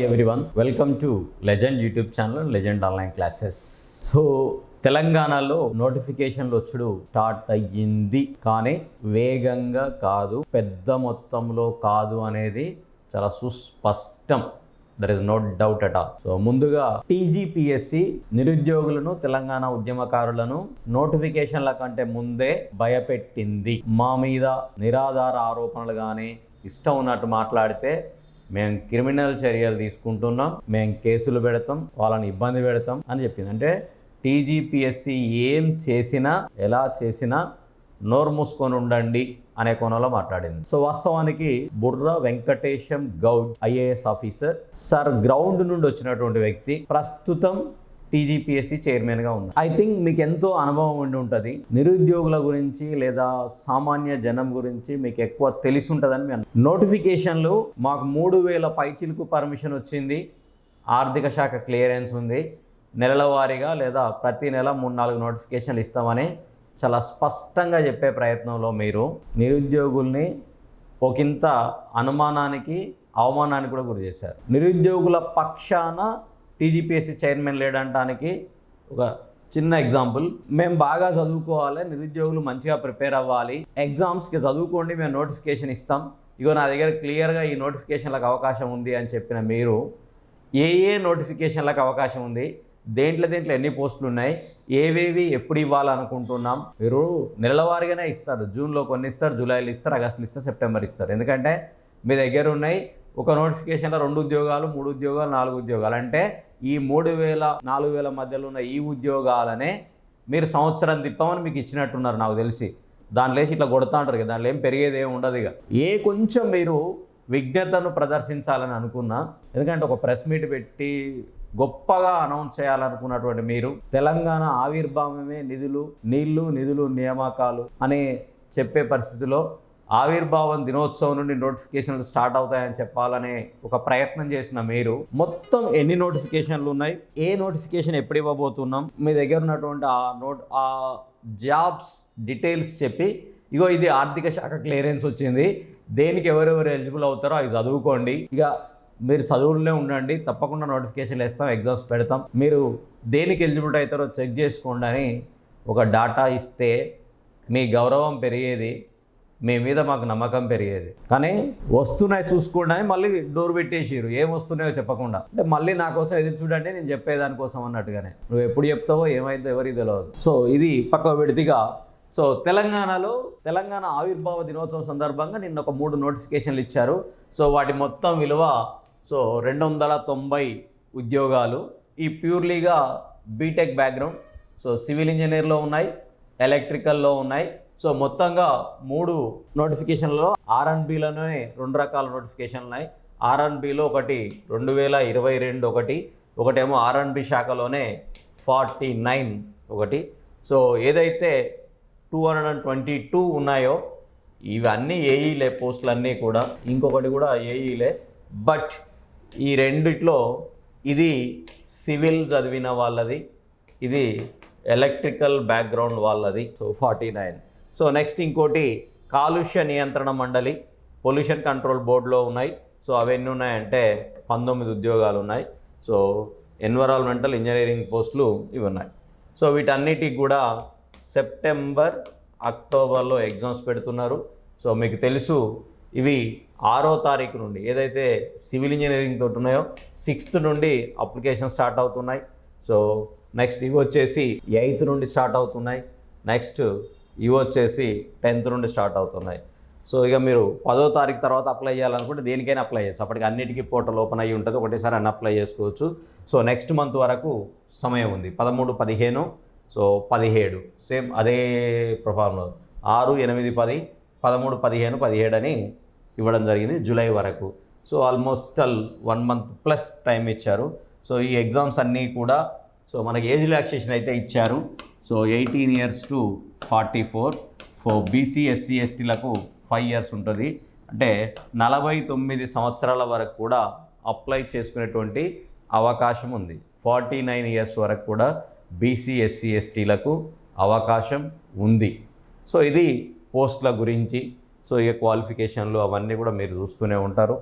everyone, welcome to Legend YouTube channel and Legend Online Classes. So తెలంగాణలో నోటిఫికేషన్లు వచ్చుడు start అయ్యింది, కానీ వేగంగా కాదు, పెద్ద మొత్తంలో కాదు అనేది చాలా సుస్పష్టం. There is no doubt at all. So ముందుగా టీజీపీఎస్సీ నిరుద్యోగులను, తెలంగాణ ఉద్యమకారులను నోటిఫికేషన్ల కంటే ముందే భయపెట్టింది. మా మీద నిరాధార ఆరోపణలు కానీ ఇష్టం ఉన్నట్టు మాట్లాడితే మేము క్రిమినల్ చర్యలు తీసుకుంటున్నాం, మేము కేసులు పెడతాం, వాళ్ళని ఇబ్బంది పెడతాం అని చెప్పింది. అంటే టీజీపీఎస్సీ ఏం చేసినా ఎలా చేసినా నోరు మూసుకొని ఉండండి అనే కోణంలో మాట్లాడింది. సో వాస్తవానికి బుర్ర Venkatesham Goud IAS officer sir ground నుండి వచ్చినటువంటి వ్యక్తి ప్రస్తుతం టీజీపీఎస్సీ చైర్మన్గా ఉన్నారు. ఐ థింక్ మీకు ఎంతో అనుభవం ఉండి ఉంటుంది. నిరుద్యోగుల గురించి లేదా సామాన్య జనం గురించి మీకు ఎక్కువ తెలిసి ఉంటుందని మేము నోటిఫికేషన్లు మాకు 3000 పైచిలకు పర్మిషన్ వచ్చింది, ఆర్థిక శాఖ క్లియరెన్స్ ఉంది, నెలల వారీగా లేదా ప్రతి నెల 3-4 నోటిఫికేషన్లు ఇస్తామని చాలా స్పష్టంగా చెప్పే ప్రయత్నంలో మీరు నిరుద్యోగుల్ని ఒకంత అనుమానానికి, అవమానానికి కూడా గురి చేశారు. నిరుద్యోగుల పక్షాన టీజీపీఎస్సీ చైర్మన్ లేడంటానికి ఒక చిన్న ఎగ్జాంపుల్. మేము బాగా చదువుకోవాలి, నిరుద్యోగులు మంచిగా ప్రిపేర్ అవ్వాలి, ఎగ్జామ్స్కి చదువుకోండి, మేము నోటిఫికేషన్ ఇస్తాం, ఇగో నా దగ్గర క్లియర్గా ఈ నోటిఫికేషన్లకు అవకాశం ఉంది అని చెప్పిన మీరు ఏ నోటిఫికేషన్లకు అవకాశం ఉంది, దేంట్లో ఎన్ని పోస్టులు ఉన్నాయి, ఏవేవి ఎప్పుడు ఇవ్వాలనుకుంటున్నాం, మీరు నెలవారీగానే ఇస్తారు. జూన్లో కొన్ని ఇస్తారు, జూలైలో ఇస్తారు, ఆగస్టులో ఇస్తారు, సెప్టెంబర్ ఇస్తారు. ఎందుకంటే మీ దగ్గర ఉన్నాయి ఒక నోటిఫికేషన్లో 2 ఉద్యోగాలు, 3 ఉద్యోగాలు, 4 ఉద్యోగాలు. అంటే ఈ 3000, 4000 మధ్యలో ఉన్న ఈ ఉద్యోగాలనే మీరు సంవత్సరం తిప్పమని మీకు ఇచ్చినట్టున్నారు నాకు తెలిసి. దాంట్లో వేసి ఇట్లా కొడతా ఉంటారు కదా, దాంట్లో ఏం పెరిగేది ఏమి ఉండదు. ఇక కొంచెం మీరు విజ్ఞతను ప్రదర్శించాలని అనుకున్నా, ఎందుకంటే ఒక ప్రెస్ మీట్ పెట్టి గొప్పగా అనౌన్స్ చేయాలనుకున్నటువంటి మీరు తెలంగాణ ఆవిర్భావమే నిధులు నియామకాలు అనే చెప్పే పరిస్థితిలో ఆవిర్భావం దినోత్సవం నుండి నోటిఫికేషన్లు స్టార్ట్ అవుతాయని చెప్పాలనే ఒక ప్రయత్నం చేసిన మీరు మొత్తం ఎన్ని నోటిఫికేషన్లు ఉన్నాయి, ఏ నోటిఫికేషన్ ఎప్పుడు ఇవ్వబోతున్నాం, మీ దగ్గర ఉన్నటువంటి ఆ జాబ్స్ డీటెయిల్స్ చెప్పి, ఇగో ఇది ఆర్థిక శాఖ క్లియరెన్స్ వచ్చింది, దేనికి ఎవరెవరు ఎలిజిబుల్ అవుతారో అవి చదువుకోండి, ఇక మీరు చదువులనే ఉండండి, తప్పకుండా నోటిఫికేషన్లు వేస్తాం, ఎగ్జామ్స్ పెడతాం, మీరు దేనికి ఎలిజిబుల్ అవుతారో చెక్ చేసుకోండి అని ఒక డాటా ఇస్తే మీ గౌరవం పెరిగేది, మీ మీద మాకు నమ్మకం పెరిగేది. కానీ వస్తున్నాయి చూసుకోండి అని మళ్ళీ డోర్ పెట్టేసారు, ఏం వస్తున్నాయో చెప్పకుండా. అంటే మళ్ళీ నా కోసం ఎదురు చూడండి, నేను చెప్పేదానికోసం అన్నట్టుగానే. నువ్వు ఎప్పుడు చెప్తావో ఏమైందో ఎవరికి తెలియదు. సో ఇది పక్క విడిదిగా. సో తెలంగాణ ఆవిర్భావ దినోత్సవం సందర్భంగా నిన్న ఒక 3 నోటిఫికేషన్లు ఇచ్చారు. సో వాటి మొత్తం విలువ 290 ఉద్యోగాలు. ఈ ప్యూర్లీగా బీటెక్ బ్యాక్గ్రౌండ్, సో సివిల్ ఇంజనీర్లో ఉన్నాయి, ఎలక్ట్రికల్లో ఉన్నాయి. సో మొత్తంగా 3 నోటిఫికేషన్లలో R&Bలోనే 2 రకాల నోటిఫికేషన్లు ఉన్నాయి. R&Bలో ఒకటి 2022 ఒకటేమో R&B శాఖలోనే 49 ఒకటి. సో ఏదైతే 222 ఉన్నాయో ఇవన్నీ ఏఈలే పోస్టులన్నీ కూడా, ఇంకొకటి కూడా ఏఈలే. బట్ ఈ రెండిట్లో ఇది సివిల్ చదివిన వాళ్ళది, ఇది ఎలక్ట్రికల్ బ్యాక్గ్రౌండ్ వాళ్ళది. సో 49. సో నెక్స్ట్ ఇంకోటి కాలుష్య నియంత్రణ మండలి, పొల్యూషన్ కంట్రోల్ బోర్డులో ఉన్నాయి. సో అవన్నీ ఉన్నాయంటే 19 ఉద్యోగాలు ఉన్నాయి. సో ఎన్విరాన్మెంటల్ ఇంజనీరింగ్ పోస్టులు ఇవి ఉన్నాయి. సో వీటన్నిటికి కూడా సెప్టెంబర్, అక్టోబర్లో ఎగ్జామ్స్ పెడుతున్నారు. సో మీకు తెలుసు ఇవి 6వ తారీఖు నుండి ఏదైతే సివిల్ ఇంజనీరింగ్ తోటి ఉన్నాయో 6th నుండి అప్లికేషన్ స్టార్ట్ అవుతున్నాయి. సో నెక్స్ట్ ఇవి వచ్చేసి 8th నుండి స్టార్ట్ అవుతున్నాయి. నెక్స్ట్ ఇవి వచ్చేసి 10th నుండి స్టార్ట్ అవుతున్నాయి. సో ఇక మీరు 10వ తారీఖు తర్వాత అప్లై చేయాలనుకుంటే దేనికైనా అప్లై చేయొచ్చు. అప్పటికి అన్నిటికీ పోర్టల్ ఓపెన్ అయ్యి ఉంటుంది, ఒకటేసారి అన్ని అప్లై చేసుకోవచ్చు. సో నెక్స్ట్ మంత్ వరకు సమయం ఉంది. 13, 15, సో 17 సేమ్ అదే ప్రొఫార్మ్లో 6, 8, 10, 13, 15, 17 అని ఇవ్వడం జరిగింది జూలై వరకు. So almost 1 month plus time ఇచ్చారు. సో ఈ ఎగ్జామ్స్ అన్నీ కూడా సో మనకి ఏజ్ రిలాక్సేషన్ అయితే ఇచ్చారు. So 18 years to 44 for BC, SC, ఎస్టీలకు 5 years ఉంటుంది. అంటే 49 సంవత్సరాల వరకు కూడా అప్లై చేసుకునేటువంటి అవకాశం ఉంది. 49 years వరకు కూడా బీసీ, ఎస్సీ, ఎస్టీలకు అవకాశం ఉంది. సో ఇది పోస్టుల గురించి. సో ఈ క్వాలిఫికేషన్లు అవన్నీ కూడా మీరు చూస్తూనే ఉంటారు.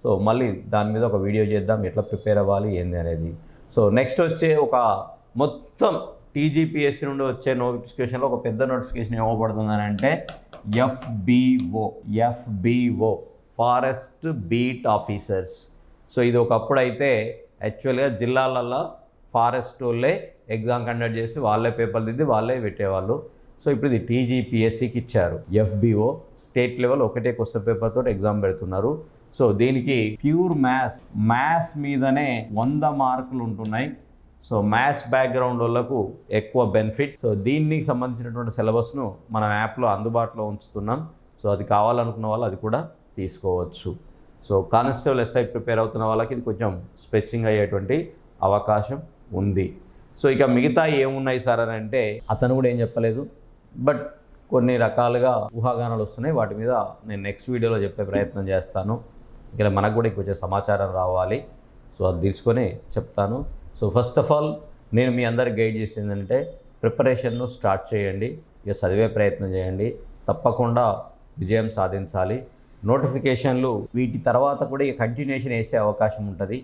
సో మళ్ళీ దాని మీద ఒక వీడియో చేద్దాం, ఎట్లా ప్రిపేర్ అవ్వాలి ఏంది అనేది. సో నెక్స్ట్ వచ్చే ఒక మొత్తం టీజీపీఎస్సీ నుండి వచ్చే నోటిఫికేషన్లో ఒక పెద్ద నోటిఫికేషన్ ఏమవబడుతుందని అంటే FBO forest beat officers. So ఇది ఒకప్పుడు అయితే యాక్చువల్గా జిల్లాలల్లో ఫారెస్ట్ వాళ్ళే ఎగ్జామ్ కండక్ట్ చేసి వాళ్ళే పేపర్లు దిద్ది వాళ్ళే పెట్టేవాళ్ళు. సో ఇప్పుడు ఇది టీజీపీఎస్సీకి ఇచ్చారు. ఎఫ్బిఓ స్టేట్ లెవెల్ ఒకటే క్వశ్చన్ పేపర్ తోటి ఎగ్జామ్ పెడుతున్నారు. సో దీనికి ప్యూర్ మ్యాథ్స్ మీదనే 100 మార్కులు ఉంటున్నాయి. సో మ్యాథ్స్ బ్యాక్గ్రౌండ్ వాళ్ళకు ఎక్కువ బెనిఫిట్. సో దీనికి సంబంధించినటువంటి సిలబస్ను మనం యాప్లో అందుబాటులో ఉంచుతున్నాం. సో అది కావాలనుకున్న వాళ్ళు అది కూడా తీసుకోవచ్చు. సో కానిస్టేబుల్ ఎస్ఐ ప్రిపేర్ అవుతున్న వాళ్ళకి ఇది కొంచెం స్పెచ్చింగ్ అయ్యేటువంటి అవకాశం ఉంది. సో ఇక మిగతా ఏమున్నాయి సార్ అని అంటే అతను కూడా ఏం చెప్పలేదు, బట్ కొన్ని రకాలుగా ఊహాగానాలు వస్తున్నాయి. వాటి మీద నేను నెక్స్ట్ వీడియోలో చెప్పే ప్రయత్నం చేస్తాను. ఇక్కడ మనకు కూడా కొంచెం సమాచారం రావాలి. సో అది తీసుకొని చెప్తాను. సో ఫస్ట్ ఆఫ్ ఆల్ నేను మీ అందరికి గైడ్ చేసేది ఏంటంటే ప్రిపరేషన్ను స్టార్ట్ చేయండి, ఇక చదివే ప్రయత్నం చేయండి, తప్పకుండా విజయం సాధించాలి. నోటిఫికేషన్లు వీటి తర్వాత కూడా ఇక కంటిన్యూషన్ వేసే అవకాశం ఉంటుంది.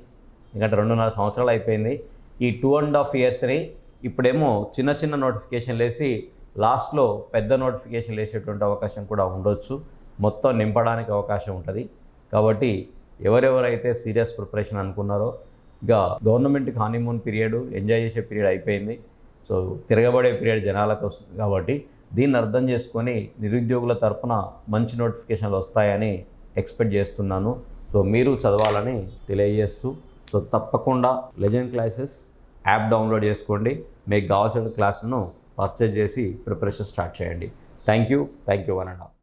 ఎందుకంటే 2.5 సంవత్సరాలు అయిపోయింది. ఈ 2.5 ఇయర్స్ని ఇప్పుడేమో చిన్న చిన్న నోటిఫికేషన్లు వేసి లాస్ట్లో పెద్ద నోటిఫికేషన్లు వేసేటువంటి అవకాశం కూడా ఉండొచ్చు. మొత్తం నింపడానికి అవకాశం ఉంటుంది. కాబట్టి ఎవరెవరైతే సీరియస్ ప్రిపరేషన్ అనుకున్నారో ఇక గవర్నమెంట్కి హానీమూన్ పీరియడ్, ఎంజాయ్ చేసే పీరియడ్ అయిపోయింది. సో తిరగబడే పీరియడ్ జనాలకు వస్తుంది. కాబట్టి దీన్ని అర్థం చేసుకొని నిరుద్యోగుల తరపున మంచి నోటిఫికేషన్లు వస్తాయని ఎక్స్పెక్ట్ చేస్తున్నాను. సో మీరు చదవాలని తెలియజేస్తూ, సో తప్పకుండా లెజెండ్ క్లాసెస్ యాప్ డౌన్లోడ్ చేసుకోండి. మీకు కావాల్సిన క్లాసులను పర్చేజ్ చేసి ప్రిపరేషన్ స్టార్ట్ చేయండి. Thank you one and all.